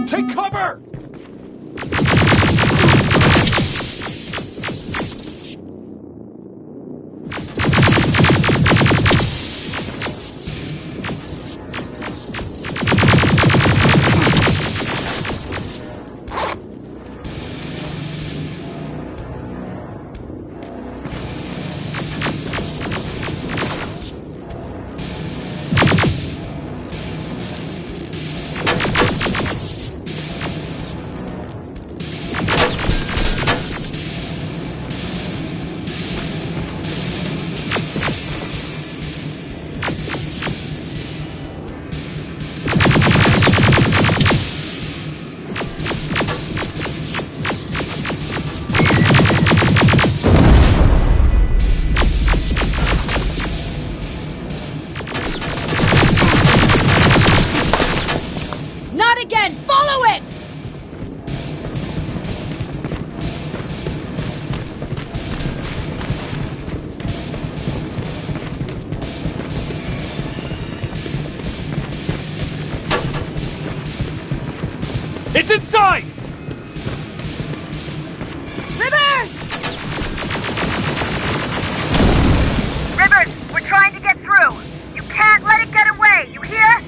Take cover! Again! Follow it! It's inside! Rivers! Rivers, we're trying to get through. You can't let it get away, you hear?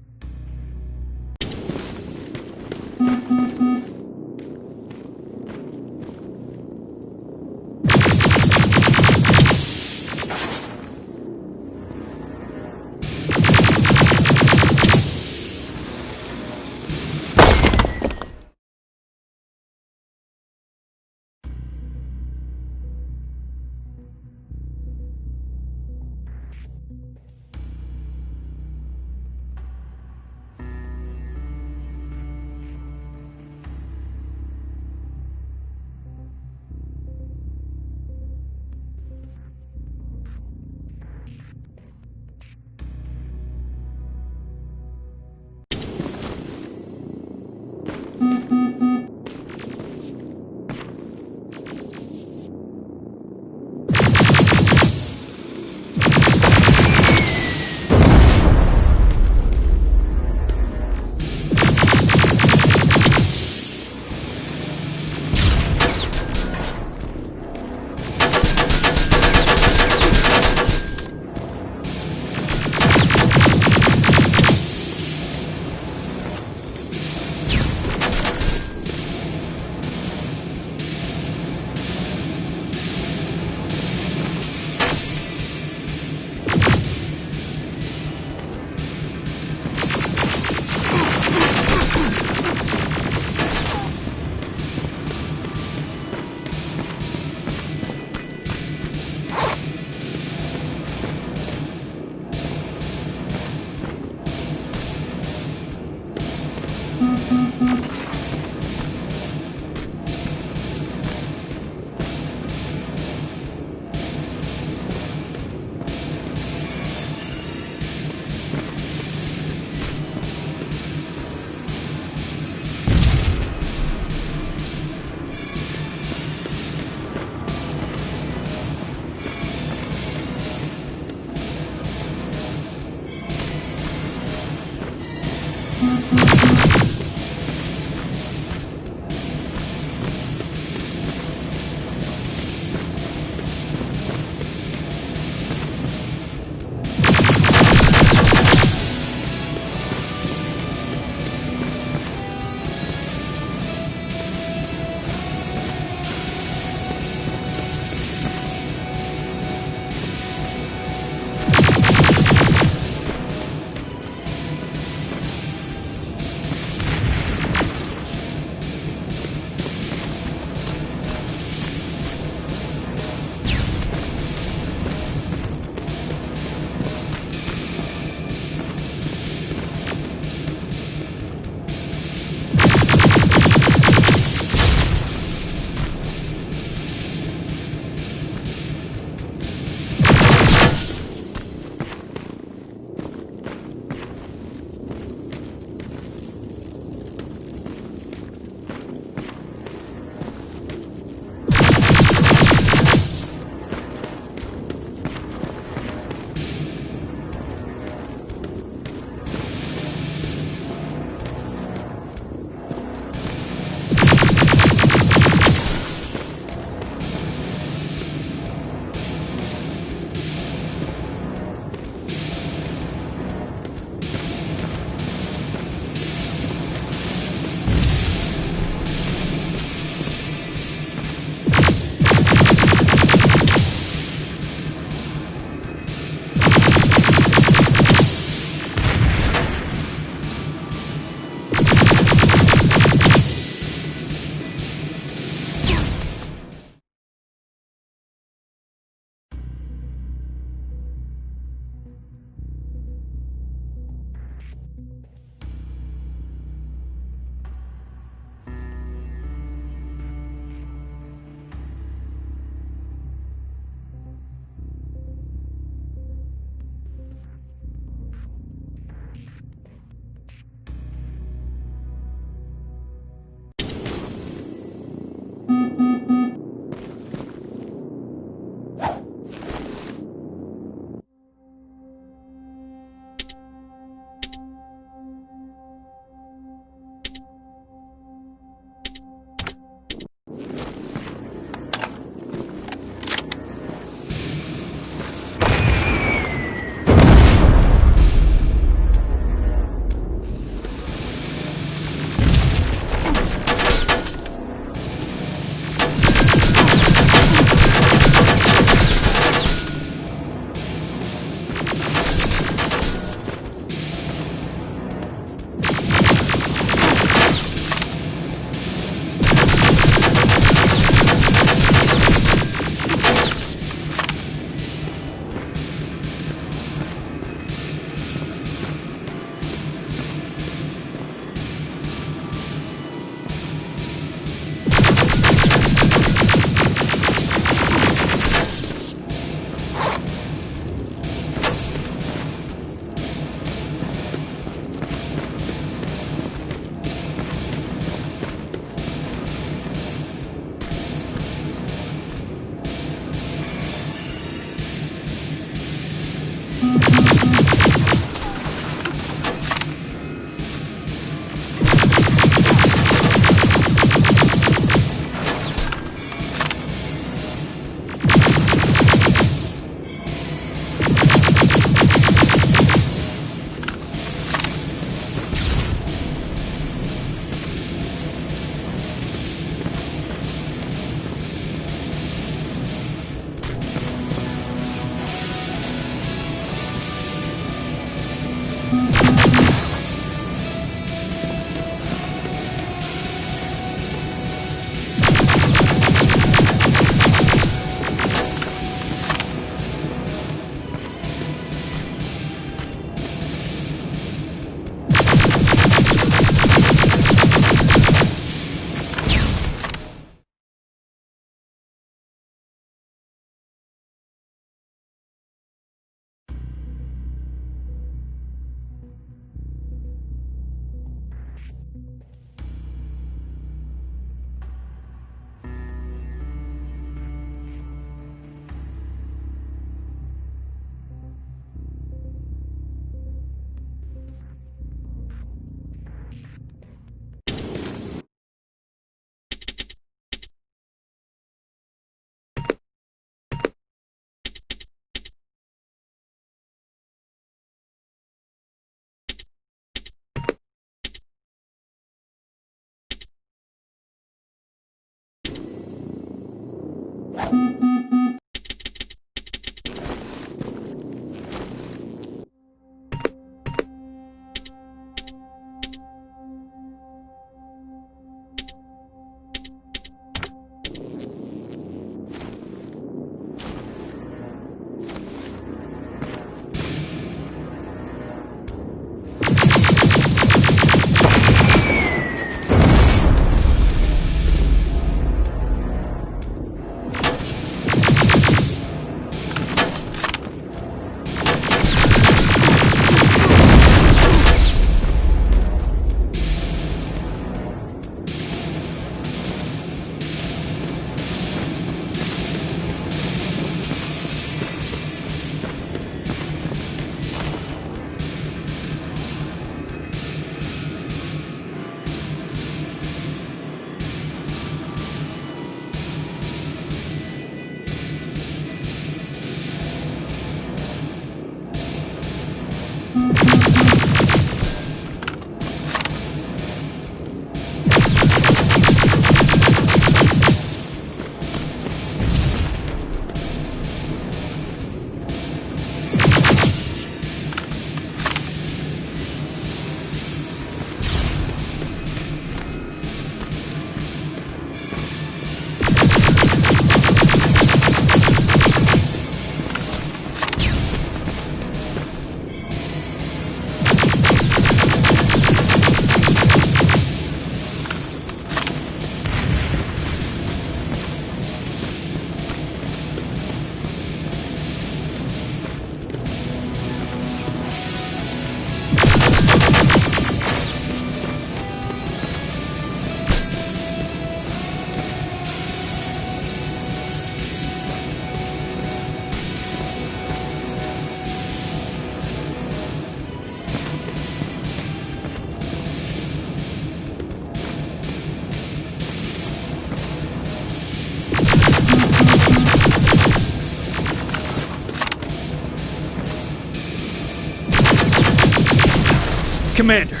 Commander.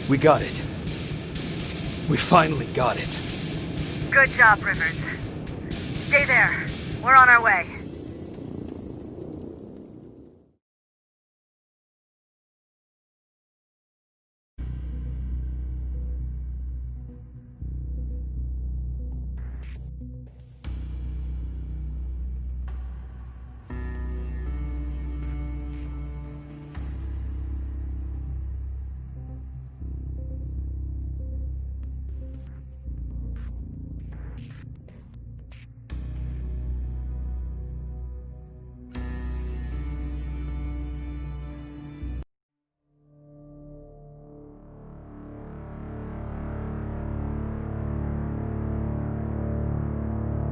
We got it. We finally got it. Good job, Rivers. Stay there. We're on our way.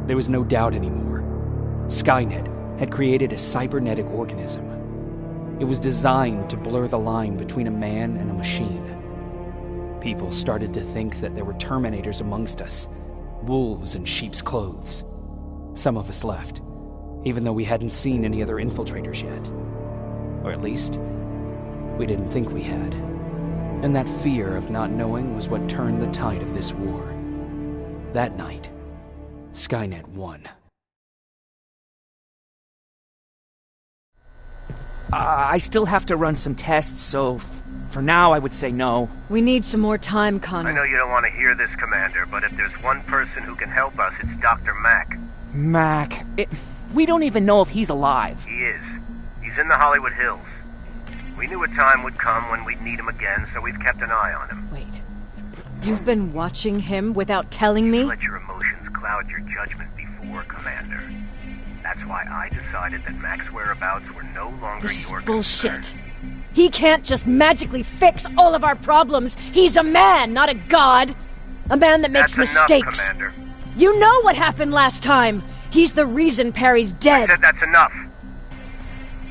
There was no doubt anymore. Skynet had created a cybernetic organism. It was designed to blur the line between a man and a machine. People started to think that there were Terminators amongst us, wolves in sheep's clothes. Some of us left, even though we hadn't seen any other infiltrators yet. Or at least, we didn't think we had. And that fear of not knowing was what turned the tide of this war. That night, Skynet won. I still have to run some tests, so for now I would say no. We need some more time, Connor. I know you don't want to hear this, Commander, but if there's one person who can help us, it's Dr. Mack. Mac. We don't even know if he's alive. He is. He's in the Hollywood Hills. We knew a time would come when we'd need him again, so we've kept an eye on him. Wait. You've been watching him without telling me? You've let your emotions cloud your judgment before, Commander. That's why I decided that Mack's whereabouts were no longer This your is bullshit. concern. He can't just magically fix all of our problems. He's a man, not a god. A man that makes That's mistakes. enough, Commander. You know what happened last time. He's the reason Perry's I dead. said that's enough.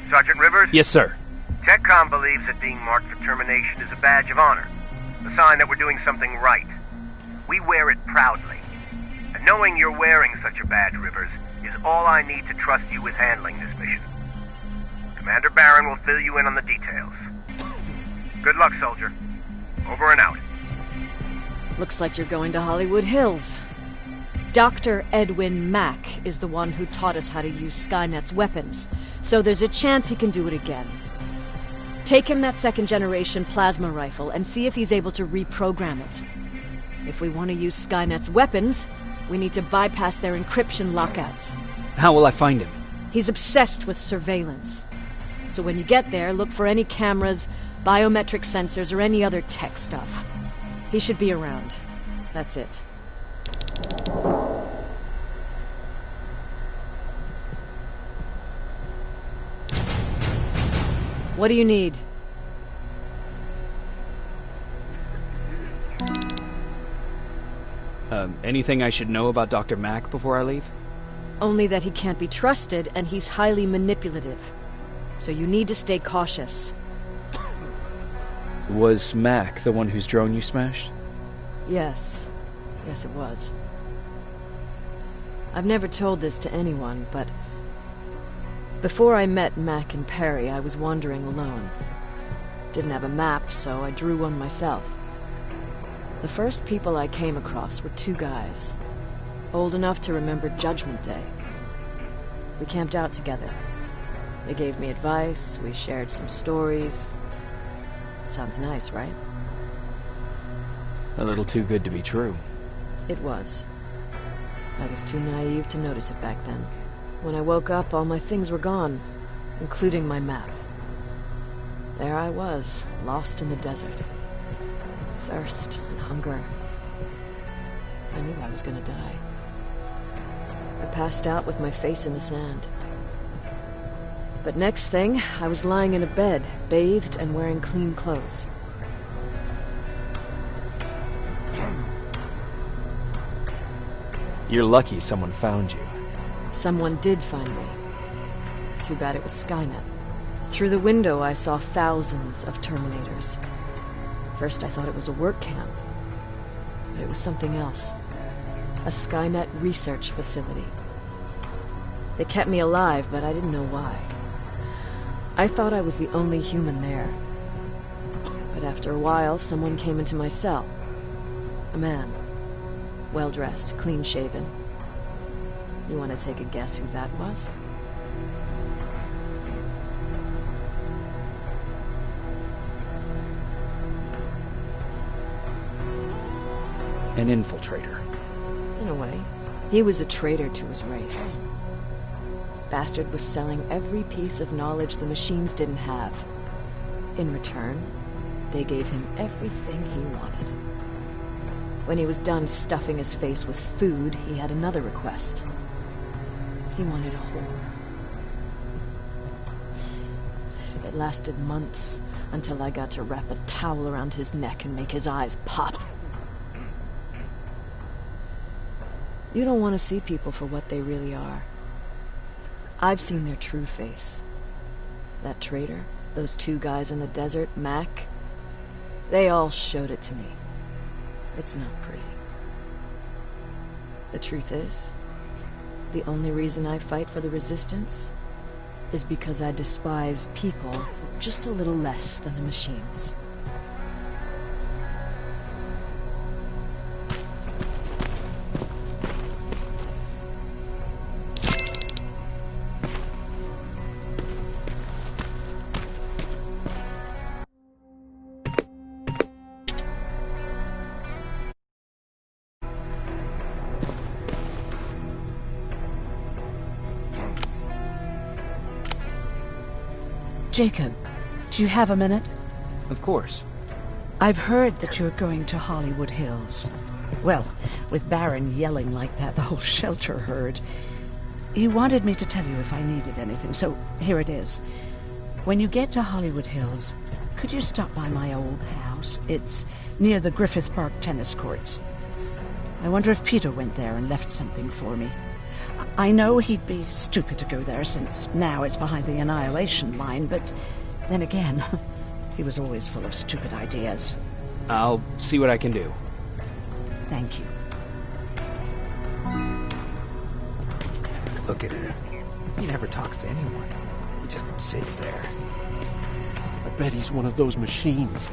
Sergeant Rivers? Yes, sir. TechCom believes that being marked for termination is a badge of honor, a sign that we're doing something right. We wear it proudly. And knowing you're wearing such a badge, Rivers, is all I need to trust you with handling this mission. Commander Barron will fill you in on the details. Good luck, soldier. Over and out. Looks like you're going to Hollywood Hills. Dr. Edwin Mack is the one who taught us how to use Skynet's weapons, so there's a chance he can do it again. Take him that second-generation plasma rifle and see if he's able to reprogram it. If we want to use Skynet's weapons, we need to bypass their encryption lockouts. How will I find him? He's obsessed with surveillance. So when you get there, look for any cameras, biometric sensors, or any other tech stuff. He should be around. That's it. What do you need? Anything I should know about Dr. Mack before I leave? Only that he can't be trusted, and he's highly manipulative. So you need to stay cautious. Was Mack the one whose drone you smashed? Yes. Yes, it was. I've never told this to anyone, but before I met Mack and Perry, I was wandering alone. Didn't have a map, so I drew one myself. The first people I came across were two guys, old enough to remember Judgment Day. We camped out together. They gave me advice, we shared some stories. Sounds nice, right? A little too good to be true. It was. I was too naive to notice it back then. When I woke up, all my things were gone, including my map. There I was, lost in the desert. Thirst and hunger. I knew I was gonna die. I passed out with my face in the sand. But next thing, I was lying in a bed, bathed and wearing clean clothes. You're lucky someone found you. Someone did find me. Too bad it was Skynet. Through the window, I saw thousands of Terminators. First, I thought it was a work camp. But it was something else. A Skynet research facility. They kept me alive, but I didn't know why. I thought I was the only human there. But after a while, someone came into my cell. A man. Well-dressed, clean-shaven. You want to take a guess who that was? An infiltrator. In a way. He was a traitor to his race. Bastard was selling every piece of knowledge the machines didn't have. In return, they gave him everything he wanted. When he was done stuffing his face with food, he had another request. He wanted a whore. It lasted months, until I got to wrap a towel around his neck and make his eyes pop. You don't want to see people for what they really are. I've seen their true face. That traitor, those two guys in the desert, Mac, they all showed it to me. It's not pretty. The truth is, the only reason I fight for the Resistance is because I despise people just a little less than the machines. Jacob, do you have a minute? Of course. I've heard that you're going to Hollywood Hills. Well, with Baron yelling like that, the whole shelter heard. He wanted me to tell you if I needed anything, so here it is. When you get to Hollywood Hills, could you stop by my old house? It's near the Griffith Park tennis courts. I wonder if Peter went there and left something for me. I know he'd be stupid to go there, since now it's behind the Annihilation Line, but then again, he was always full of stupid ideas. I'll see what I can do. Thank you. Look at her. He never talks to anyone. He just sits there. I bet he's one of those machines.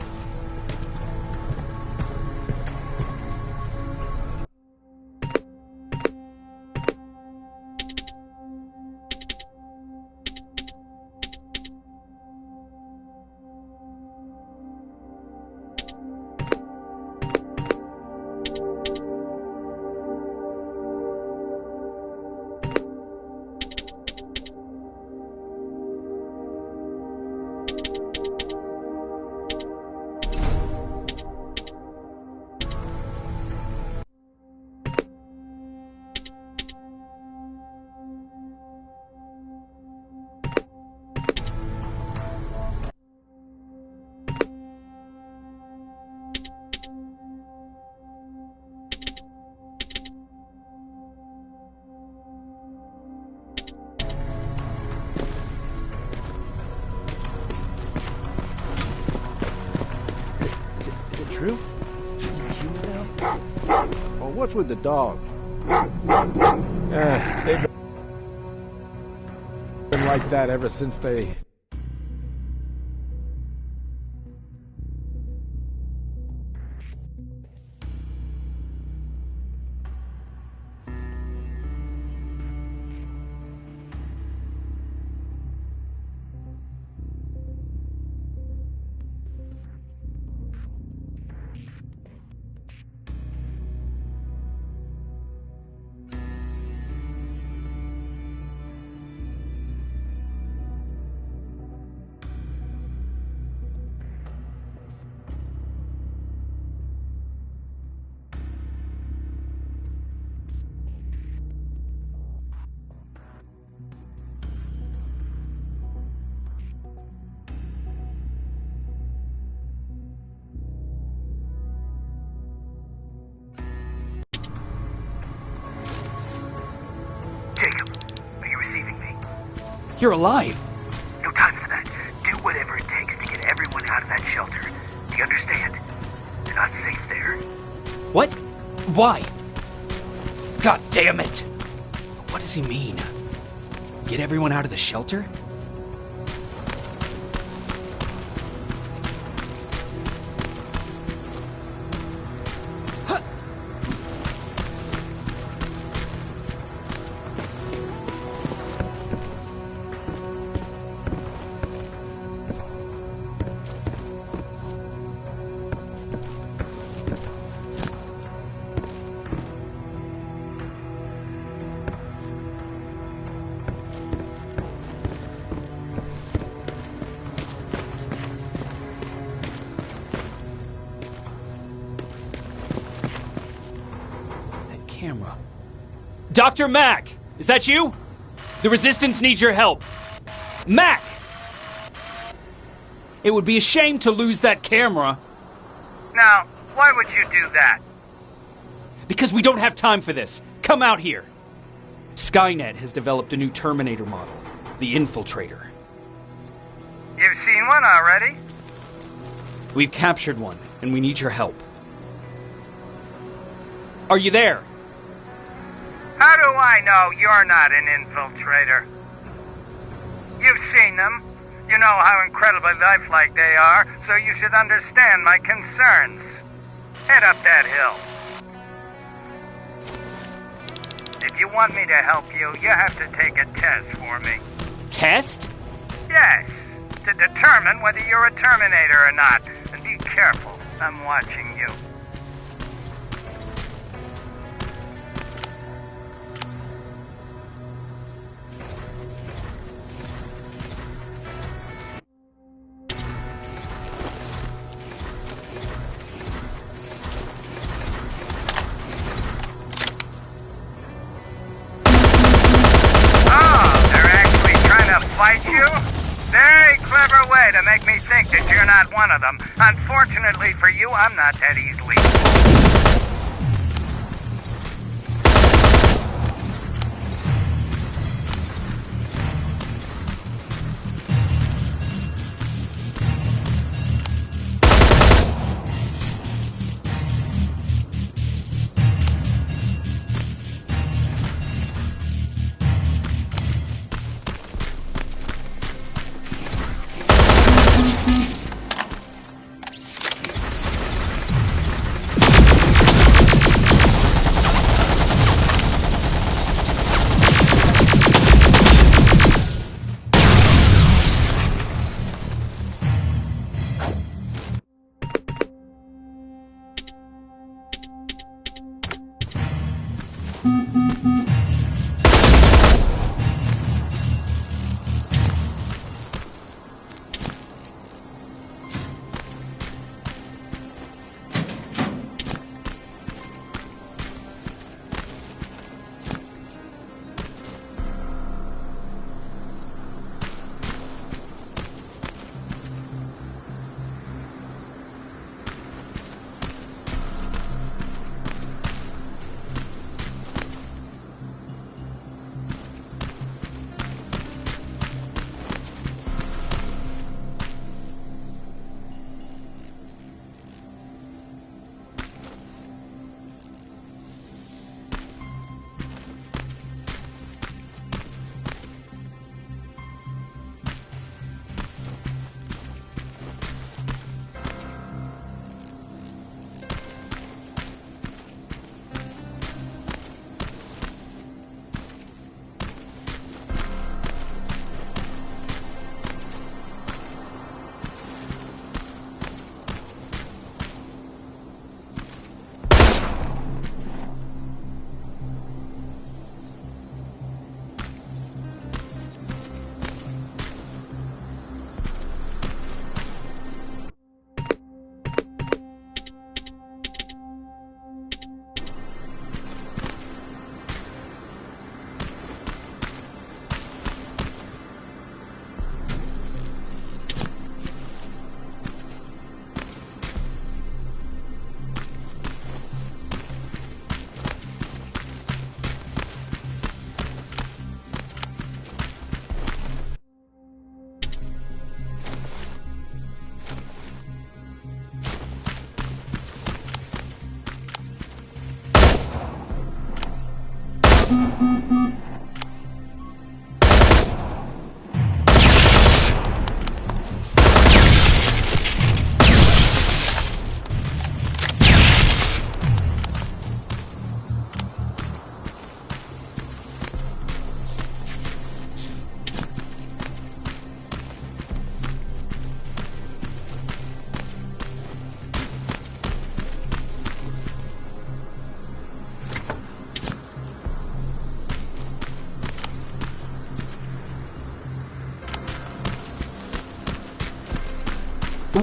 True? Well, what's with the dog? They've been like that ever since they... You're alive! No time for that. Do whatever it takes to get everyone out of that shelter. Do you understand? They're not safe there. What? Why? God damn it! What does he mean? Get everyone out of the shelter? Camera. Dr. Mac! Is that you? The Resistance needs your help. Mac! It would be a shame to lose that camera. Now, why would you do that? Because we don't have time for this. Come out here. Skynet has developed a new Terminator model. The infiltrator. You've seen one already? We've captured one, and we need your help. Are you there? How do I know you're not an infiltrator? You've seen them. You know how incredibly lifelike they are, so you should understand my concerns. Head up that hill. If you want me to help you, you have to take a test for me. Test? Yes, to determine whether you're a Terminator or not. And be careful, I'm watching you. Fight you? Very clever way to make me think that you're not one of them. Unfortunately for you, I'm not that easily.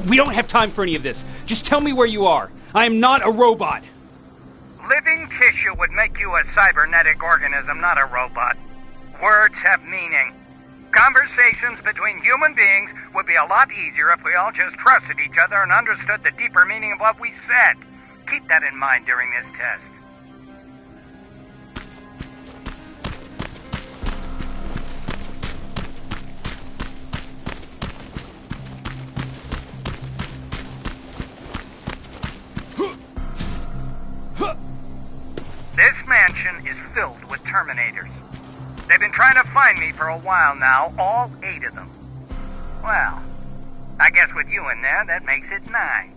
We don't have time for any of this. Just tell me where you are. I am not a robot. Living tissue would make you a cybernetic organism, not a robot. Words have meaning. Conversations between human beings would be a lot easier if we all just trusted each other and understood the deeper meaning of what we said. Keep that in mind during this test. confined me for a while now, all 8 of them. Well, I guess with you in there, that makes it 9.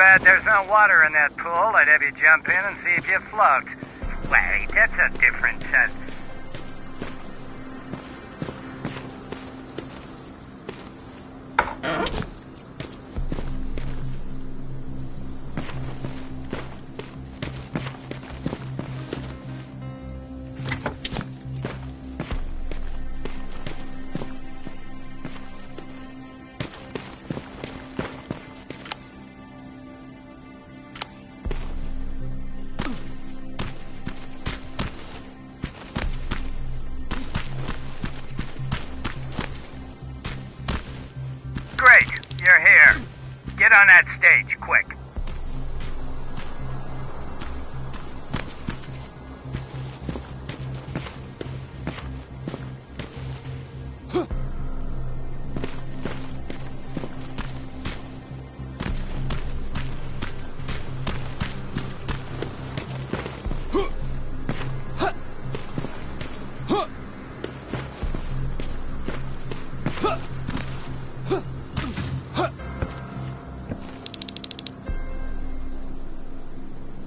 bad there's no water in that pool. I'd have you jump in and see if you float. Wait, that's a different test. Great, you're here. Get on that stage, quick.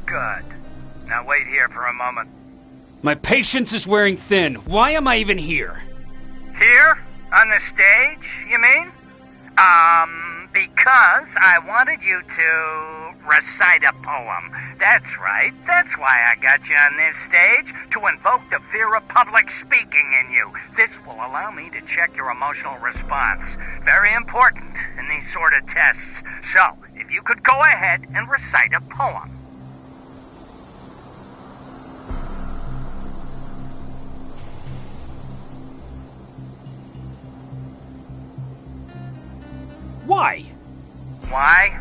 Good. Now wait here for a moment. My patience is wearing thin. Why am I even here? Here? On the stage, you mean? Because I wanted you to recite a poem. That's right. That's why I got you on this stage, to invoke the fear of public speaking in you. This will allow me to check your emotional response. Very important in these sort of tests. So, if you could go ahead and recite a poem. Why? Why?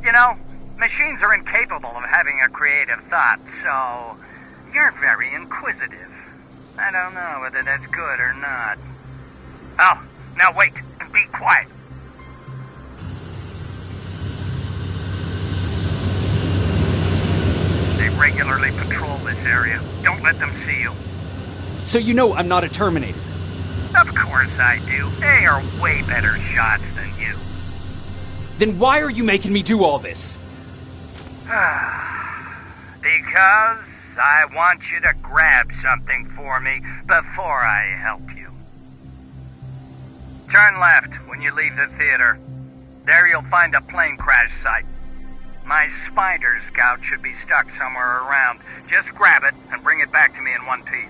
You know, machines are incapable of having a creative thought, so you're very inquisitive. I don't know whether that's good or not. Oh, now wait, and be quiet. They regularly patrol this area. Don't let them see you. So you know I'm not a Terminator. Of course I do. They are way better shots than you. Then why are you making me do all this? Because I want you to grab something for me before I help you. Turn left when you leave the theater. There you'll find a plane crash site. My spider scout should be stuck somewhere around. Just grab it and bring it back to me in one piece.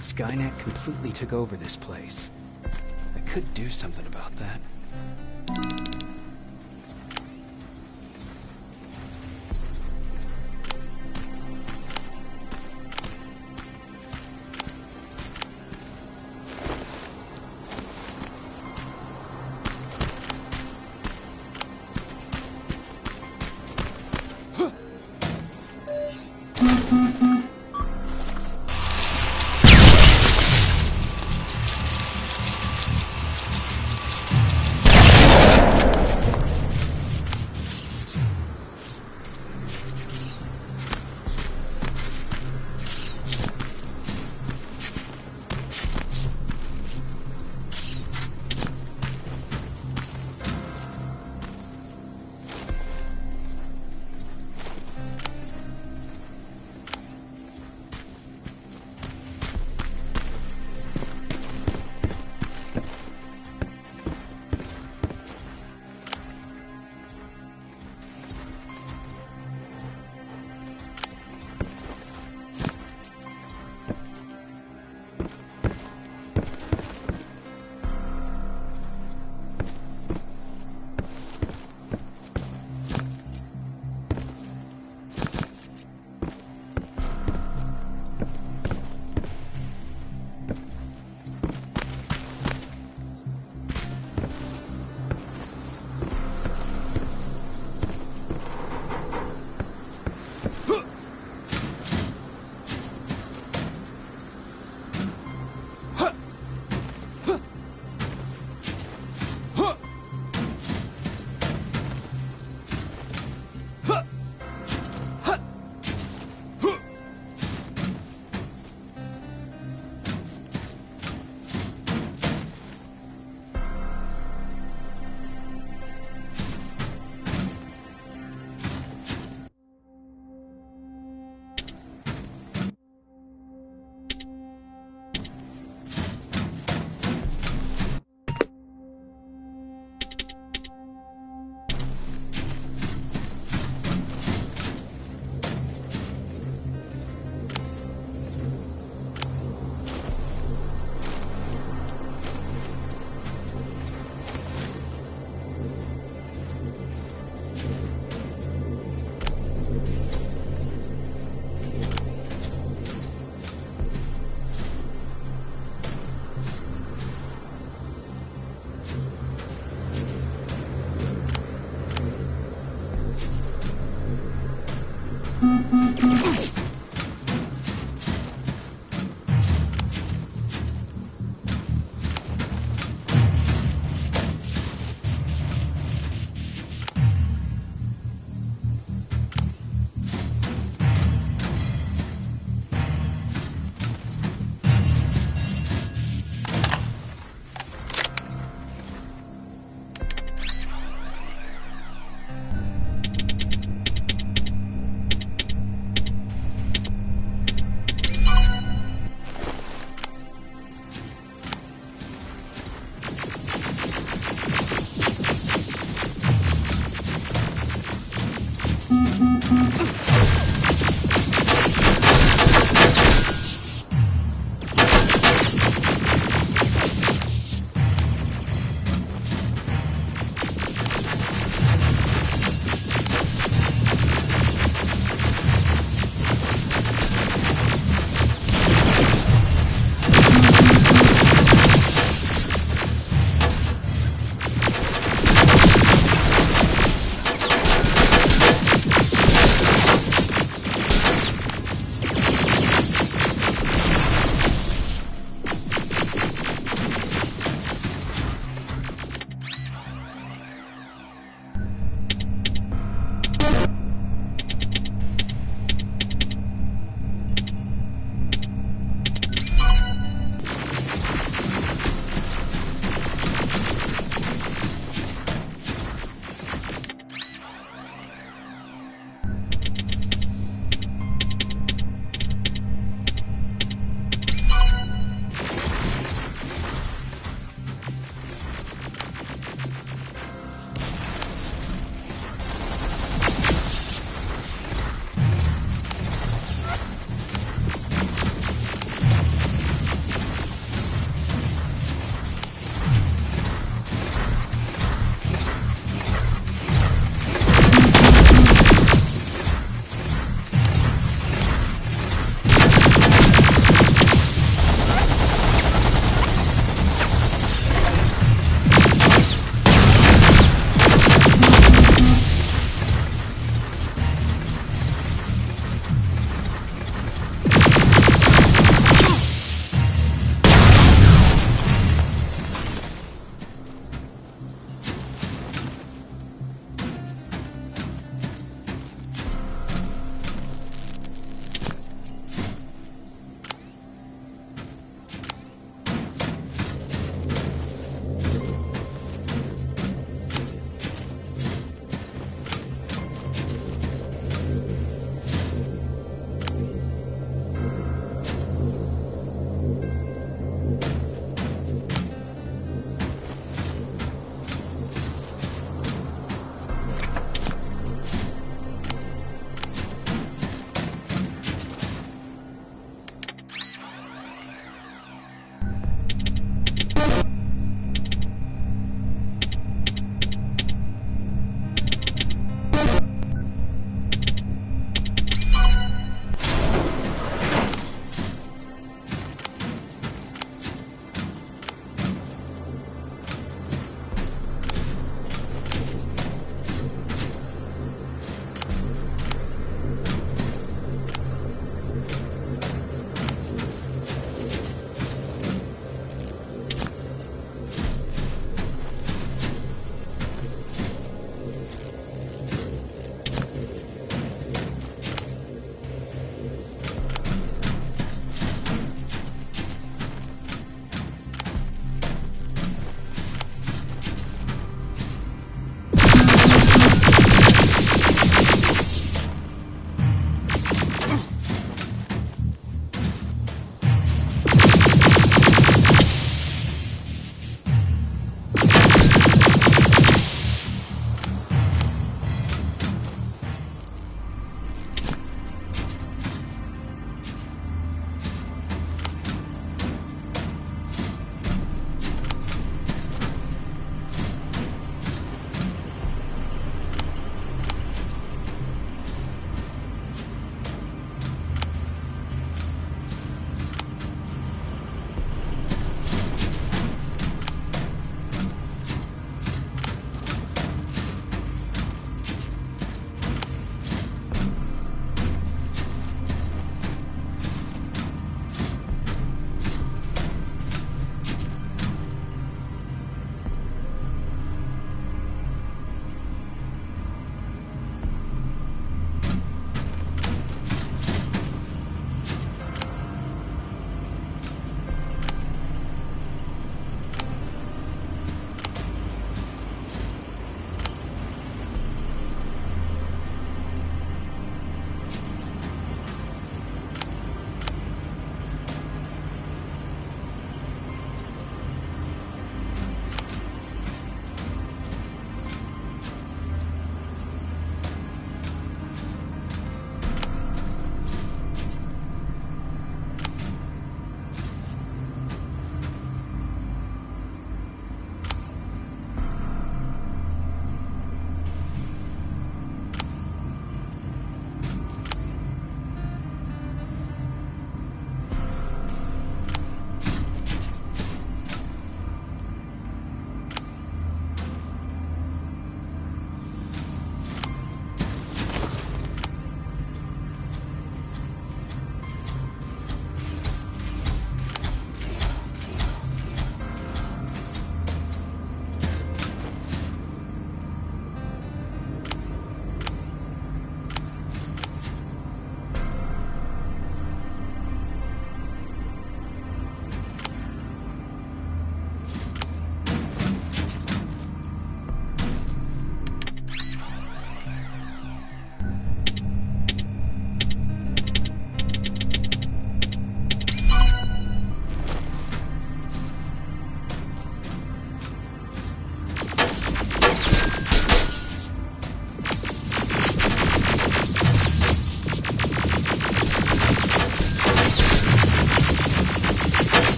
Skynet completely took over this place. I could do something about that.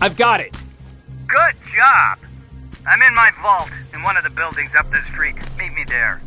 I've got it! Good job! I'm in my vault, in one of the buildings up the street. Meet me there.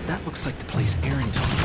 That looks like the place Aaron told me.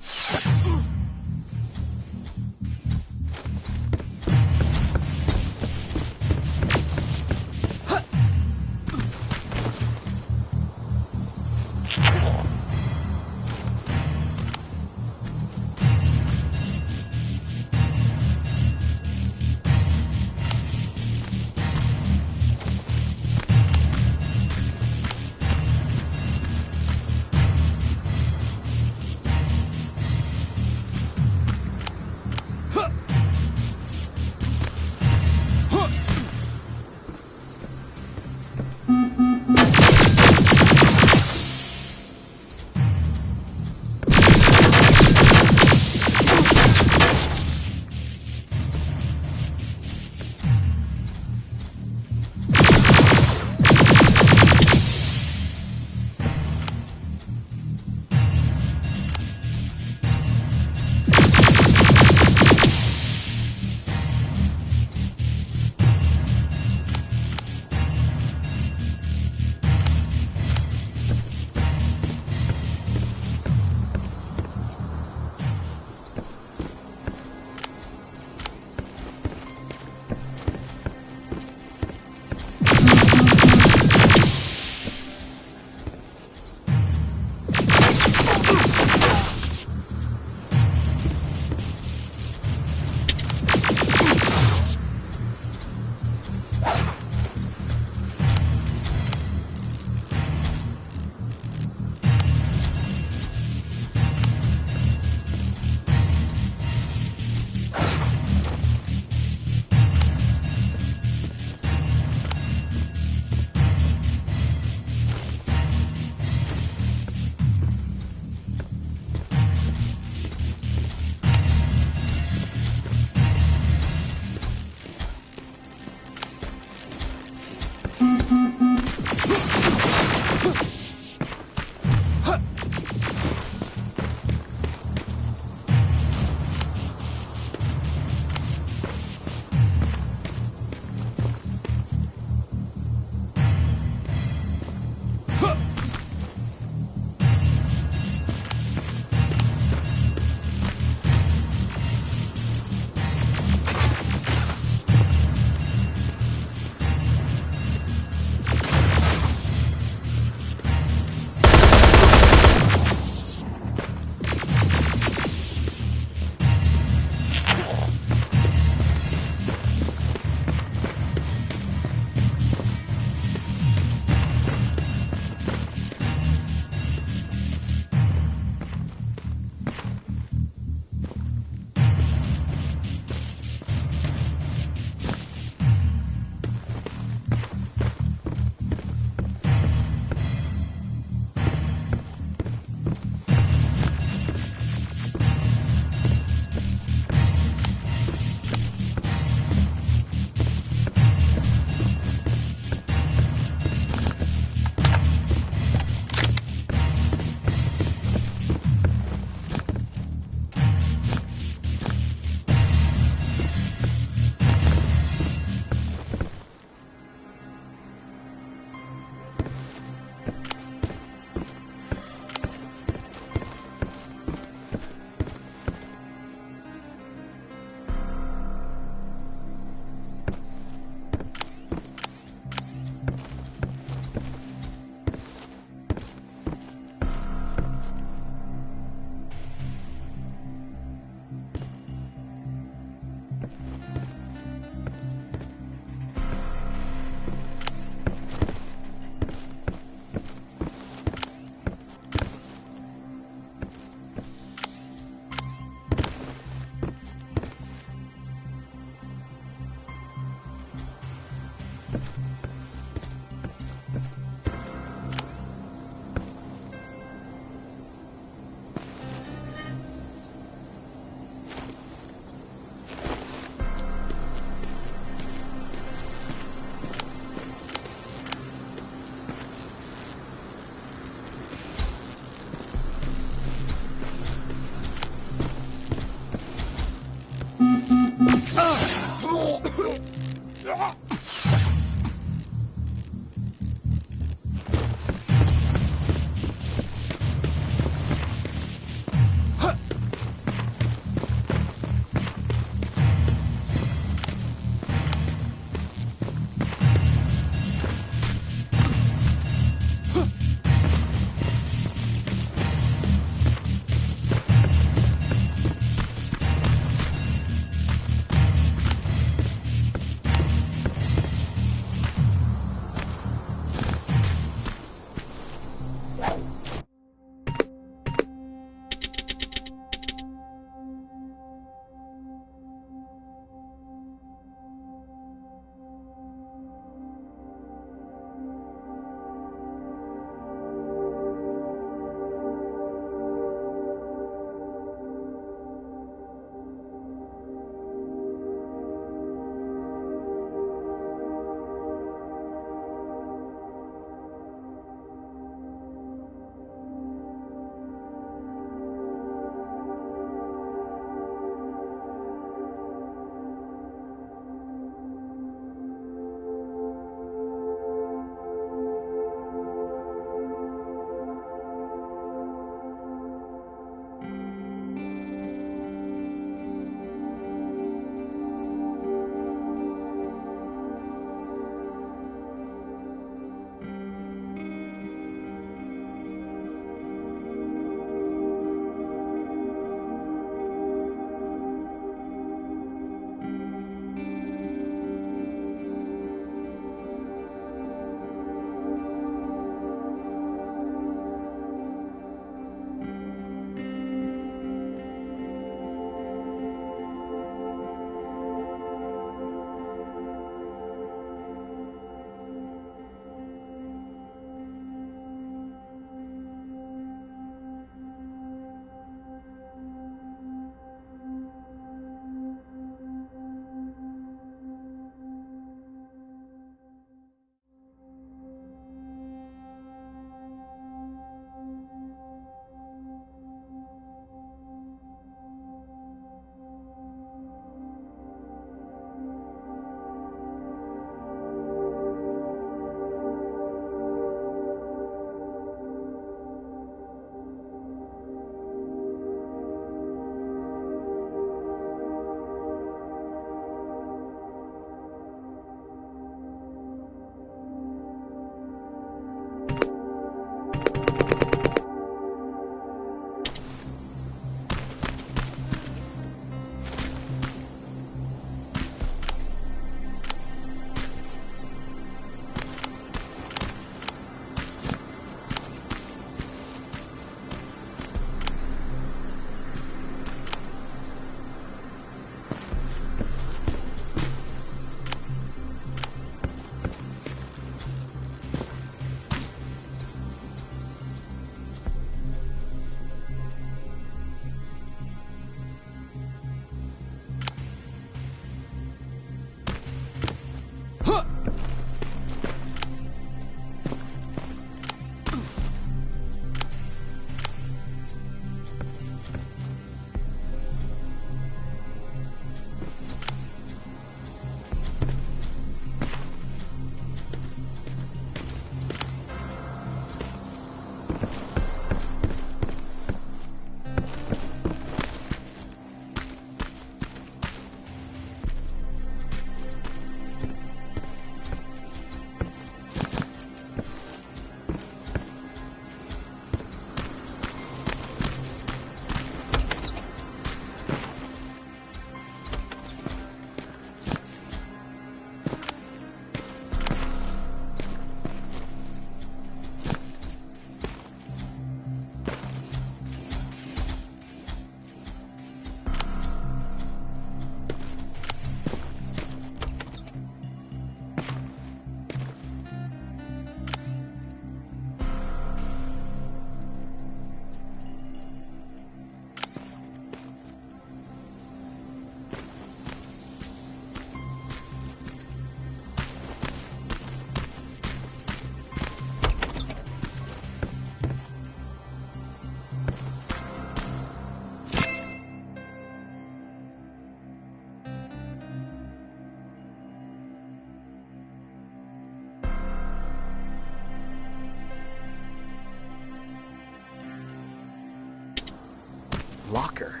Locker?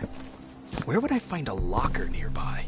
Where would I find a locker nearby?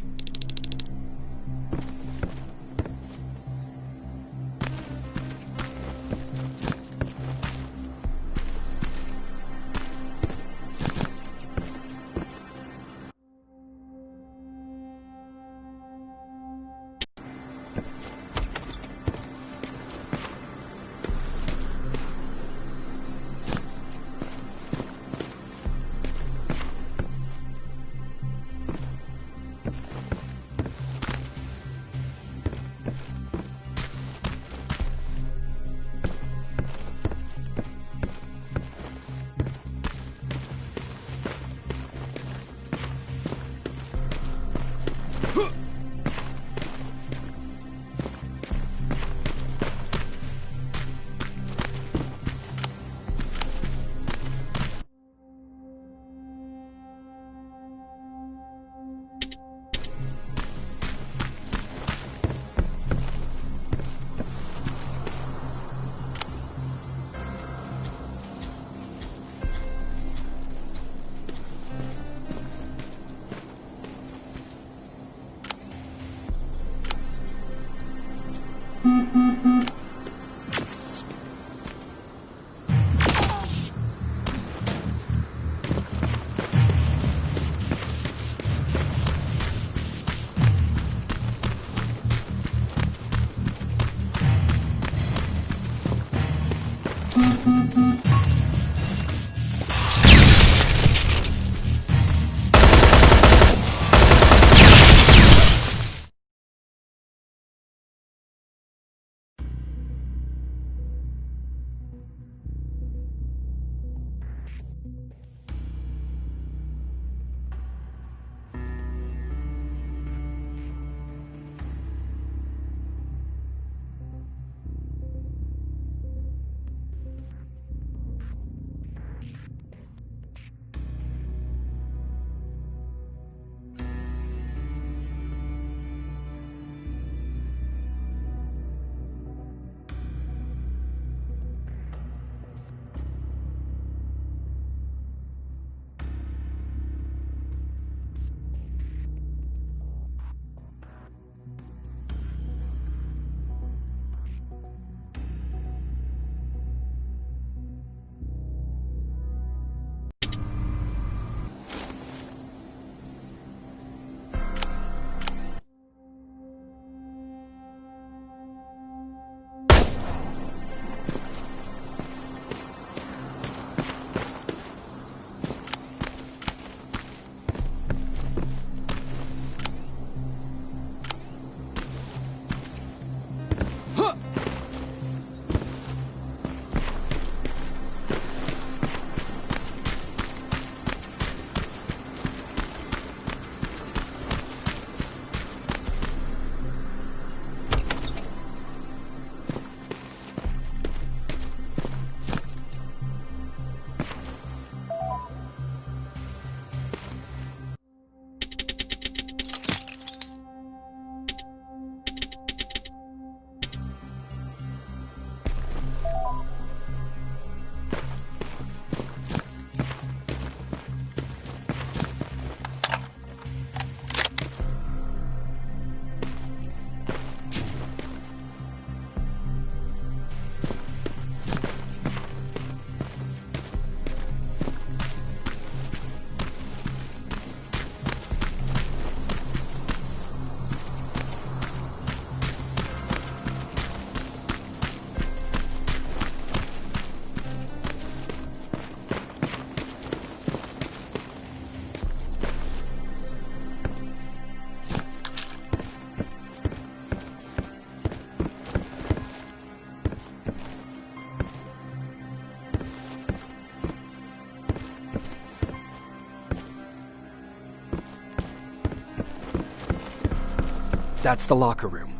That's the locker room.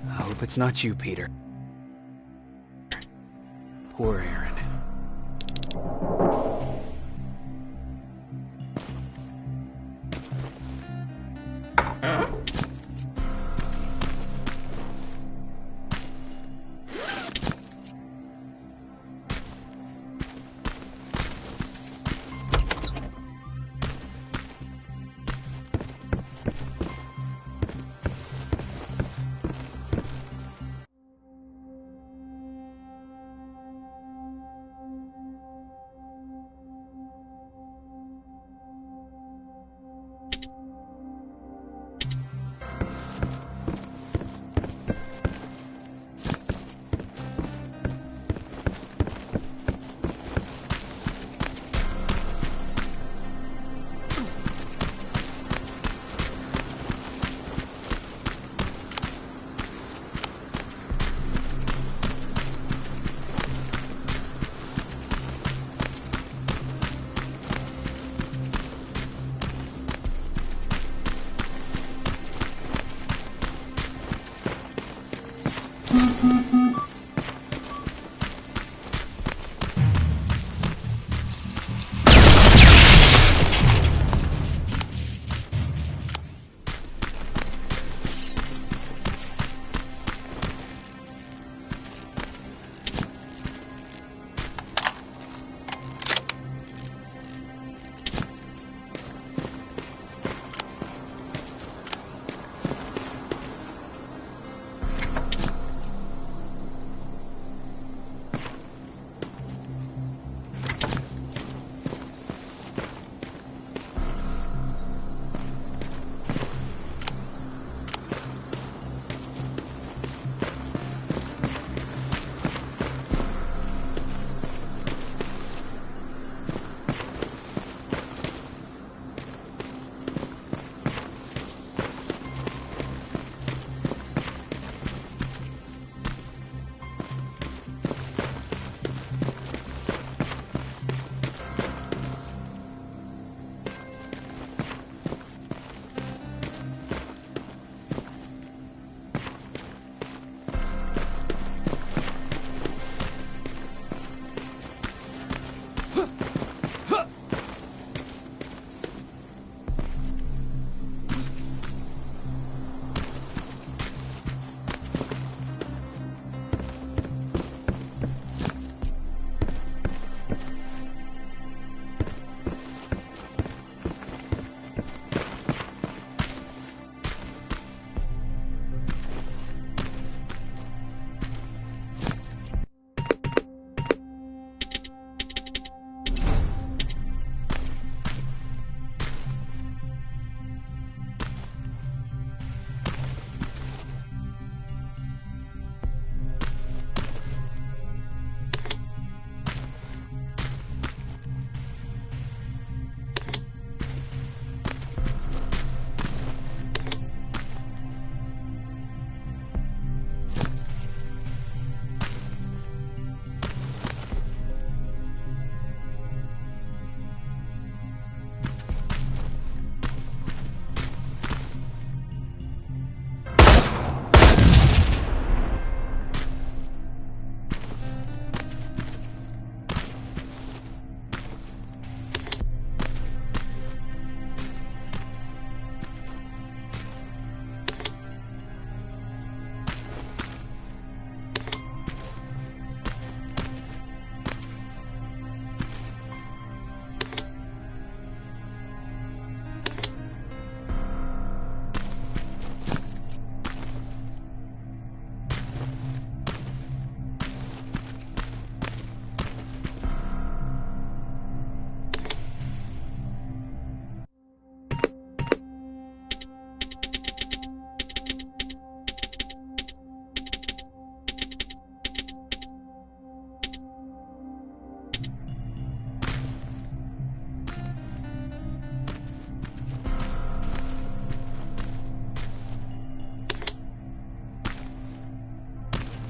I hope it's not you, Peter. Poor Aaron.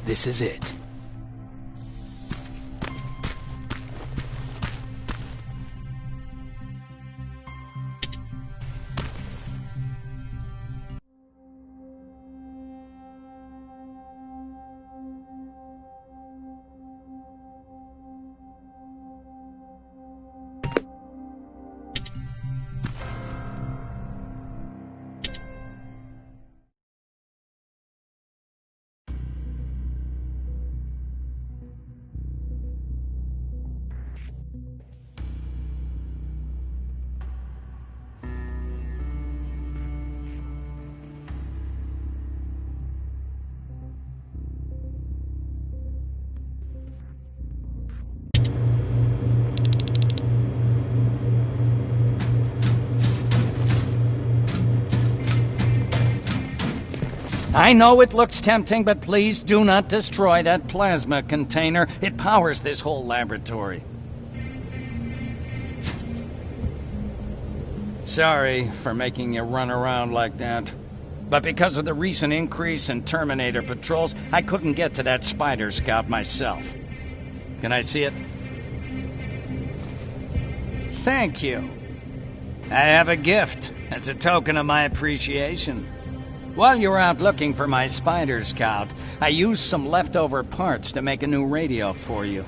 This is it. I know it looks tempting, but please do not destroy that plasma container. It powers this whole laboratory. Sorry for making you run around like that. But because of the recent increase in Terminator patrols, I couldn't get to that Spider Scout myself. Can I see it? Thank you. I have a gift as a token of my appreciation. While you were out looking for my Spider Scout, I used some leftover parts to make a new radio for you.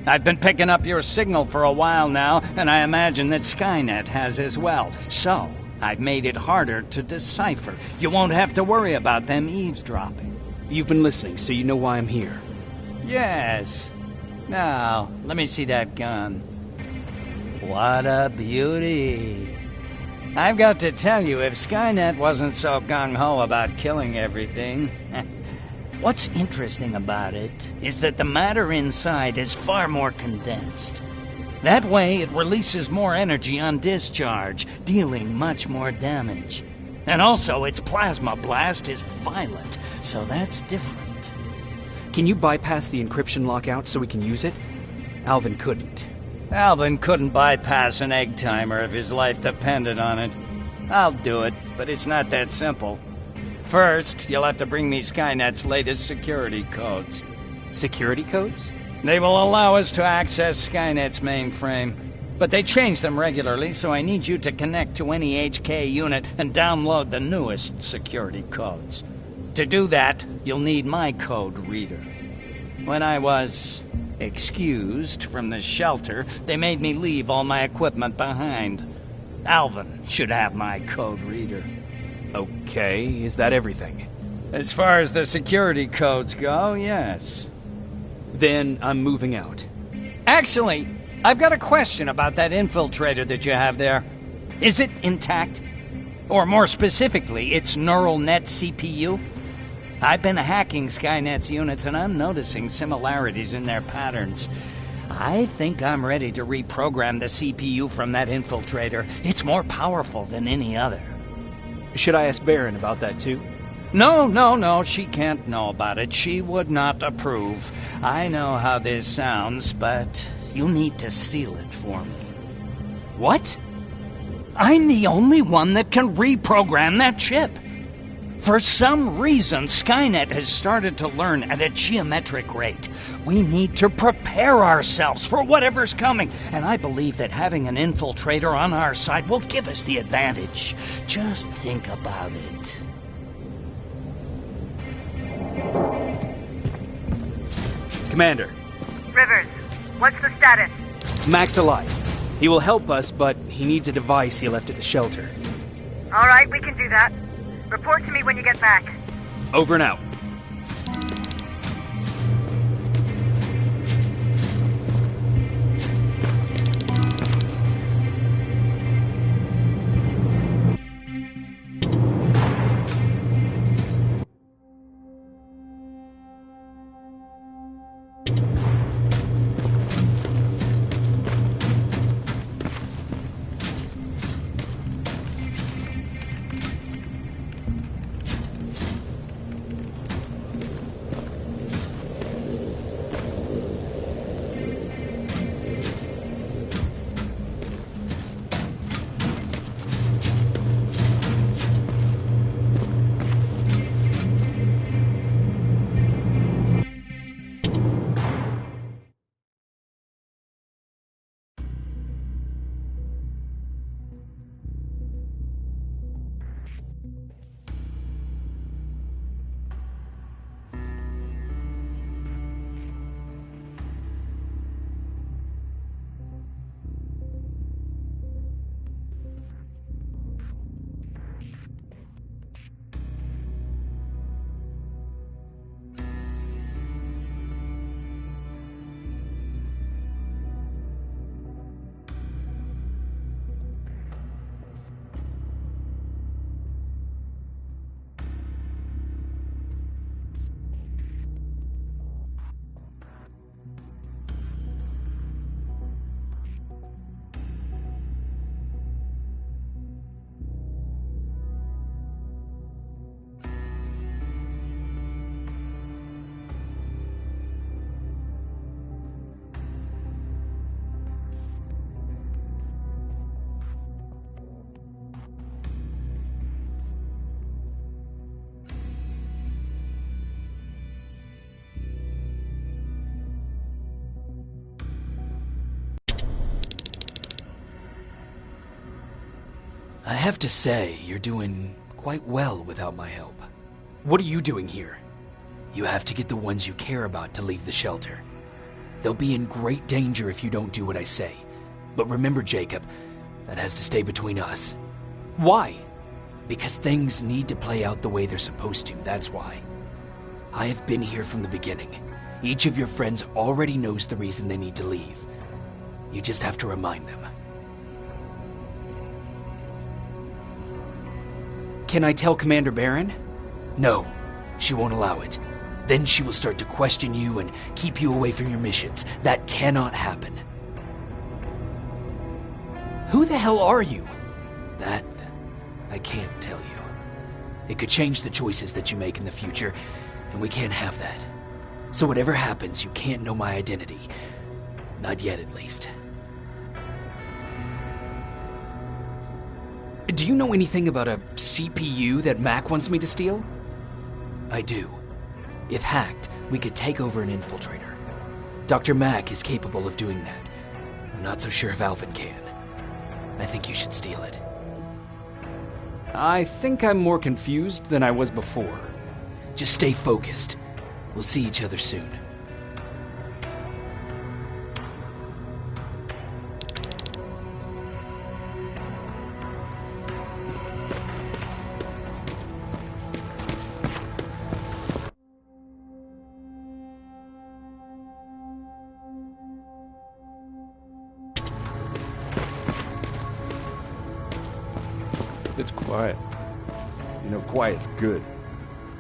I've been picking up your signal for a while now, and I imagine that Skynet has as well. So, I've made it harder to decipher. You won't have to worry about them eavesdropping. You've been listening, so you know why I'm here. Yes. Now, let me see that gun. What a beauty. I've got to tell you, if Skynet wasn't so gung-ho about killing everything... What's interesting about it is that the matter inside is far more condensed. That way, it releases more energy on discharge, dealing much more damage. And also, its plasma blast is violent, so that's different. Can you bypass the encryption lockout so we can use it? Alvin couldn't. Alvin couldn't bypass an egg timer if his life depended on it. I'll do it, but it's not that simple. First, you'll have to bring me Skynet's latest security codes. Security codes? They will allow us to access Skynet's mainframe. But they change them regularly, so I need you to connect to any HK unit and download the newest security codes. To do that, you'll need my code reader. When I was excused from the shelter, they made me leave all my equipment behind. Alvin should have my code reader. Okay, is that everything? As far as the security codes go, yes. Then I'm moving out. Actually, I've got a question about that infiltrator that you have there. Is it intact? Or more specifically, its neural net CPU? I've been hacking Skynet's units and I'm noticing similarities in their patterns. I think I'm ready to reprogram the CPU from that infiltrator. It's more powerful than any other. Should I ask Baron about that too? No, she can't know about it. She would not approve. I know how this sounds, but you need to steal it for me. What? I'm the only one that can reprogram that chip. For some reason, Skynet has started to learn at a geometric rate. We need to prepare ourselves for whatever's coming, and I believe that having an infiltrator on our side will give us the advantage. Just think about it. Commander. Rivers, what's the status? Mac's alive. He will help us, but he needs a device he left at the shelter. All right, we can do that. Report to me when you get back. Over and out. I have to say, you're doing quite well without my help. What are you doing here? You have to get the ones you care about to leave the shelter. They'll be in great danger if you don't do what I say. But remember, Jacob, that has to stay between us. Why? Because things need to play out the way they're supposed to, that's why. I have been here from the beginning. Each of your friends already knows the reason they need to leave. You just have to remind them. Can I tell Commander Baron? No, she won't allow it. Then she will start to question you and keep you away from your missions. That cannot happen. Who the hell are you? That, I can't tell you. It could change the choices that you make in the future, and we can't have that. So whatever happens, you can't know my identity. Not yet, at least. Do you know anything about a CPU that Mac wants me to steal? I do. If hacked, we could take over an infiltrator. Dr. Mac is capable of doing that. I'm not so sure if Alvin can. I think you should steal it. I think I'm more confused than I was before. Just stay focused. We'll see each other soon. It's quiet. You know, quiet's good.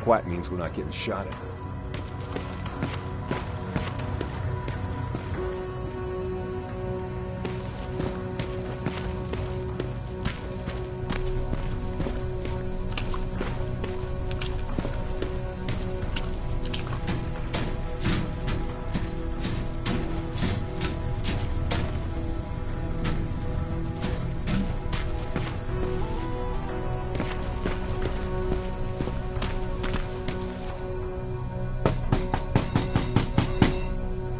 Quiet means we're not getting shot at.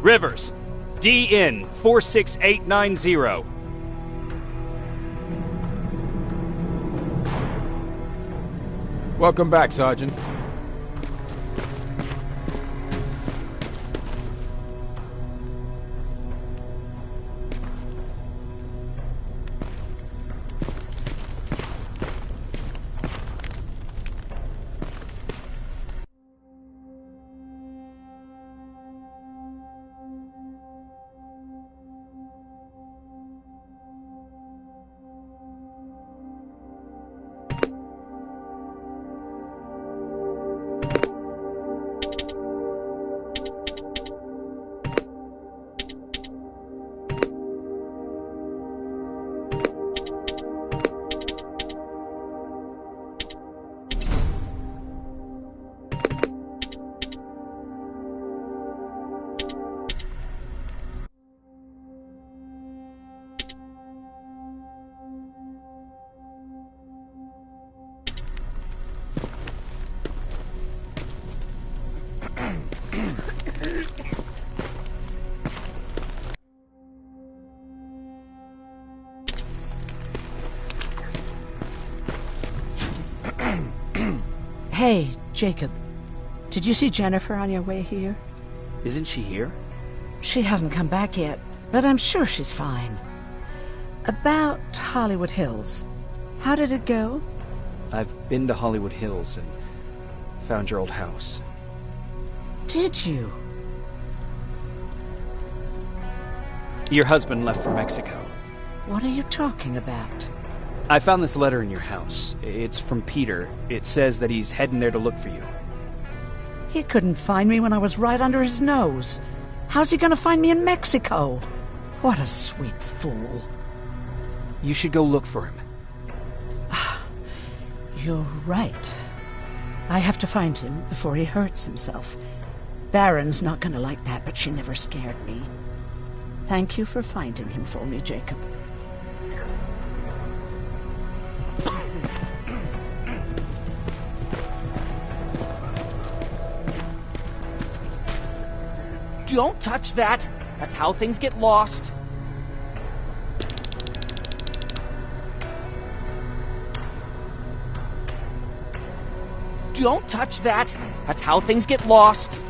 Rivers, DN 46890. Welcome back, Sergeant. Hey, Jacob. Did you see Jennifer on your way here? Isn't she here? She hasn't come back yet, but I'm sure she's fine. About Hollywood Hills. How did it go? I've been to Hollywood Hills and found your old house. Did you? Your husband left for Mexico. What are you talking about? I found this letter in your house. It's from Peter. It says that he's heading there to look for you. He couldn't find me when I was right under his nose. How's he gonna find me in Mexico? What a sweet fool. You should go look for him. You're right. I have to find him before he hurts himself. Baron's not gonna like that, but she never scared me. Thank you for finding him for me, Jacob. Don't touch that! That's how things get lost. Don't touch that! That's how things get lost.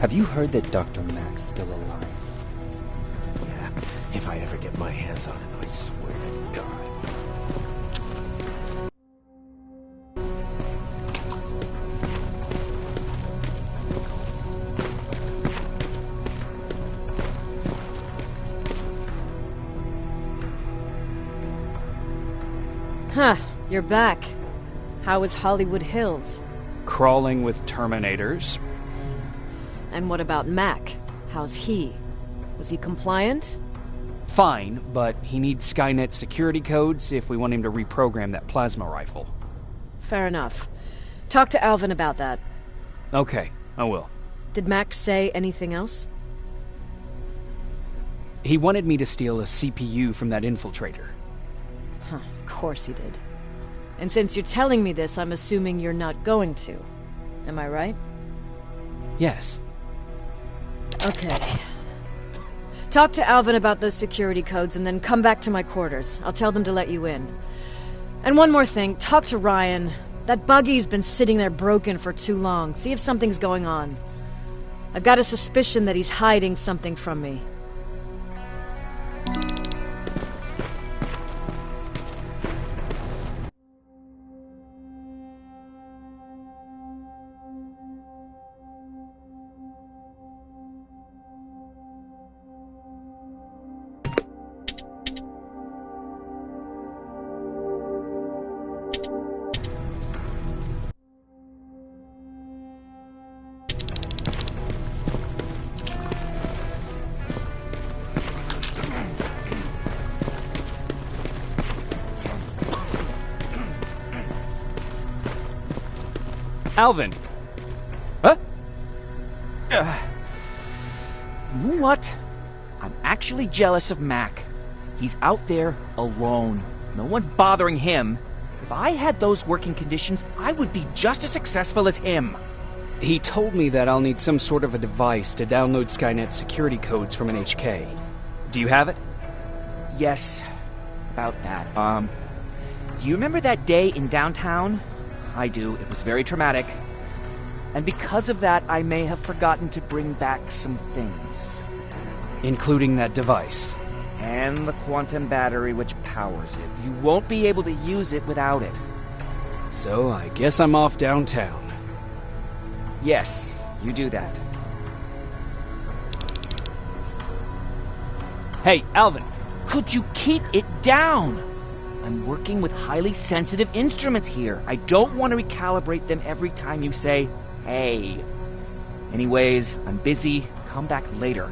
Have you heard that Dr. Mack's still alive? Yeah, if I ever get my hands on him, I swear to God. Huh, you're back. How was Hollywood Hills? Crawling with Terminators. And what about Mac? How's he? Was he compliant? Fine, but he needs Skynet security codes if we want him to reprogram that plasma rifle. Fair enough. Talk to Alvin about that. Okay, I will. Did Mac say anything else? He wanted me to steal a CPU from that infiltrator. Huh, of course he did. And since you're telling me this, I'm assuming you're not going to. Am I right? Yes. Okay. Talk to Alvin about those security codes and then come back to my quarters. I'll tell them to let you in. And one more thing, talk to Ryan. That buggy's been sitting there broken for too long. See if something's going on. I've got a suspicion that he's hiding something from me. Alvin! Huh? You know what? I'm actually jealous of Mac. He's out there alone. No one's bothering him. If I had those working conditions, I would be just as successful as him. He told me that I'll need some sort of a device to download Skynet security codes from an HK. Do you have it? Yes, about that. Do you remember that day in downtown? I do. It was very traumatic. And because of that, I may have forgotten to bring back some things. Including that device. And the quantum battery which powers it. You won't be able to use it without it. So I guess I'm off downtown. Yes, you do that. Hey, Alvin! Could you keep it down? I'm working with highly sensitive instruments here. I don't want to recalibrate them every time you say, hey. Anyways, I'm busy. Come back later.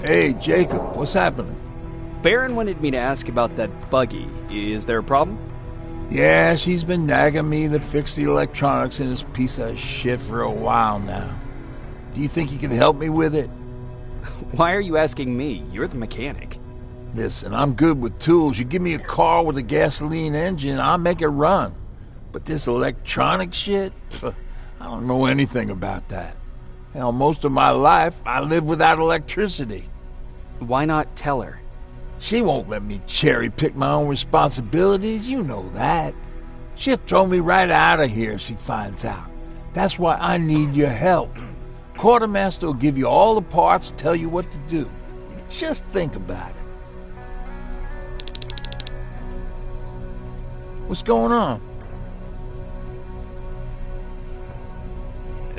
Hey, Jacob, what's happening? Baron wanted me to ask about that buggy. Is there a problem? Yeah, she's been nagging me to fix the electronics in this piece of shit for a while now. Do you think you can help me with it? Why are you asking me? You're the mechanic. Listen, I'm good with tools. You give me a car with a gasoline engine, I'll make it run. But this electronic shit? I don't know anything about that. Hell, most of my life, I live without electricity. Why not tell her? She won't let me cherry-pick my own responsibilities, you know that. She'll throw me right out of here if she finds out. That's why I need your help. Quartermaster will give you all the parts, tell you what to do. Just think about it. What's going on?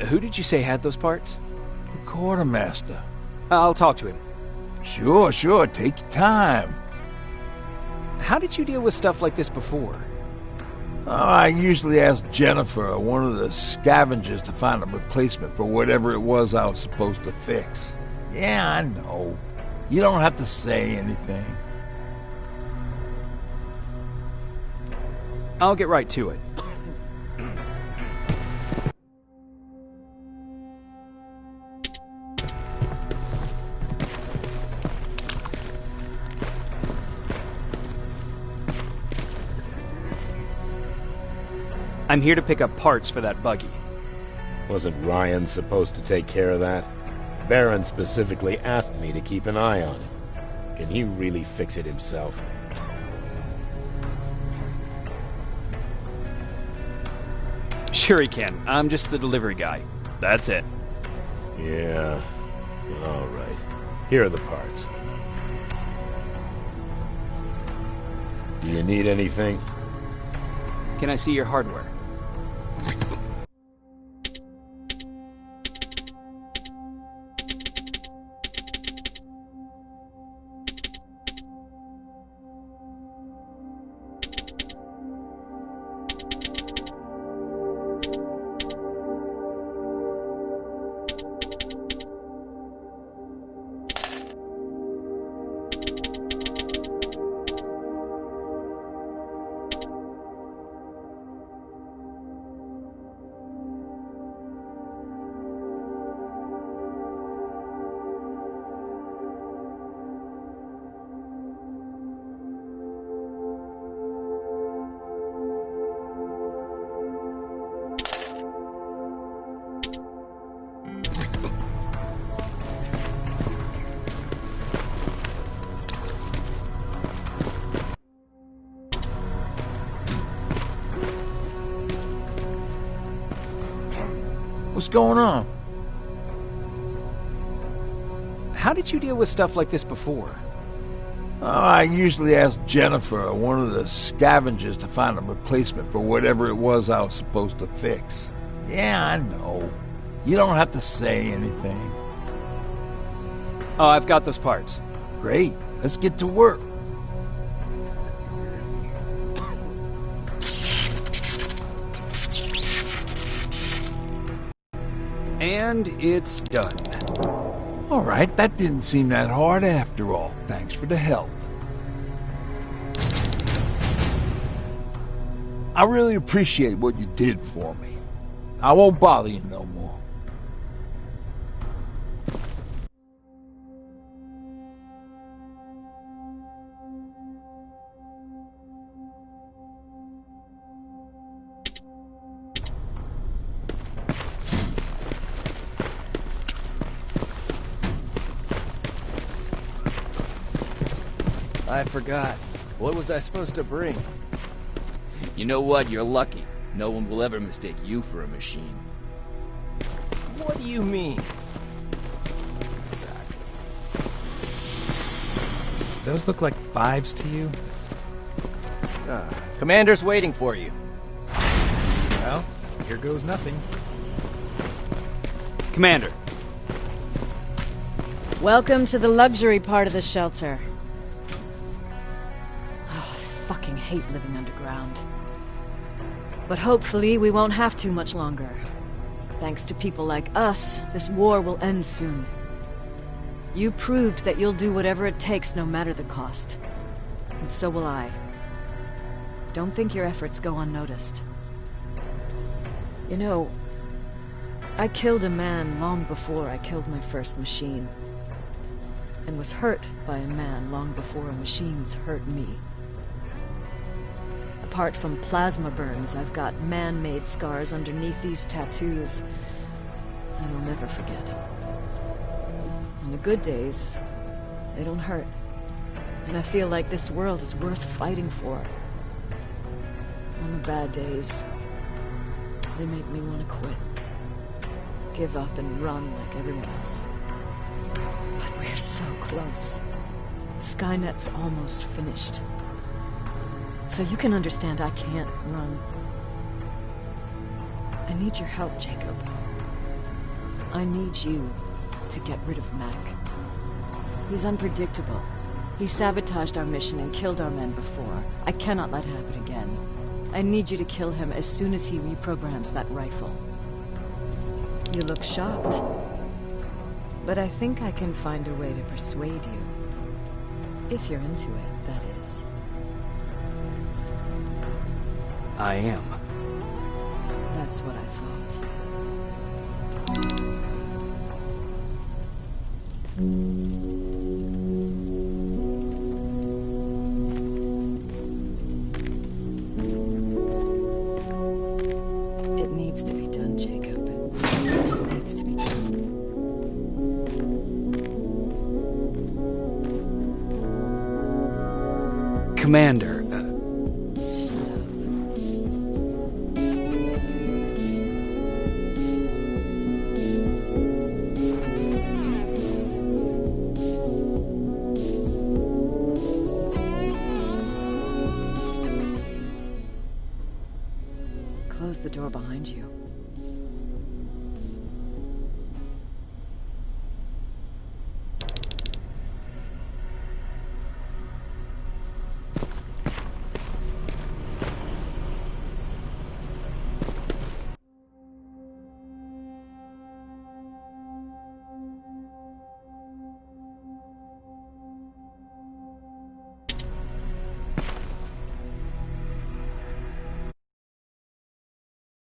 Who did you say had those parts? The quartermaster. I'll talk to him. Sure, take your time. How did you deal with stuff like this before? I usually ask Jennifer or one of the scavengers to find a replacement for whatever it was I was supposed to fix. Yeah, I know. You don't have to say anything. I'll get right to it. I'm here to pick up parts for that buggy. Wasn't Ryan supposed to take care of that? Baron specifically asked me to keep an eye on it. Can he really fix it himself? Sure he can. I'm just the delivery guy. That's it. Yeah. All right. Here are the parts. Do you need anything? Can I see your hardware? What's going on? How did you deal with stuff like this before? I usually ask Jennifer or one of the scavengers to find a replacement for whatever it was I was supposed to fix. Yeah, I know. You don't have to say anything. Oh, I've got those parts. Great. Let's get to work. And it's done. All right, that didn't seem that hard after all. Thanks for the help. I really appreciate what you did for me. I won't bother you no more. I forgot. What was I supposed to bring? You know what? You're lucky. No one will ever mistake you for a machine. What do you mean? Exactly. Those look like 5s to you? Commander's waiting for you. Well, here goes nothing. Commander. Welcome to the luxury part of the shelter. Oh, I fucking hate living underground. But hopefully we won't have to much longer. Thanks to people like us, this war will end soon. You proved that you'll do whatever it takes no matter the cost. And so will I. Don't think your efforts go unnoticed. You know, I killed a man long before I killed my first machine. And was hurt by a man long before a machine's hurt me. Apart from plasma burns, I've got man-made scars underneath these tattoos I will never forget. On the good days, they don't hurt. And I feel like this world is worth fighting for. On the bad days, they make me want to quit. Give up and run like everyone else. But we're so close. Skynet's almost finished. So you can understand I can't run. I need your help, Jacob. I need you to get rid of Mac. He's unpredictable. He sabotaged our mission and killed our men before. I cannot let it happen again. I need you to kill him as soon as he reprograms that rifle. You look shocked. But I think I can find a way to persuade you. If you're into it, that is. I am. That's what I thought. It needs to be done, Jacob. It needs to be done. Commander, Close the door behind you.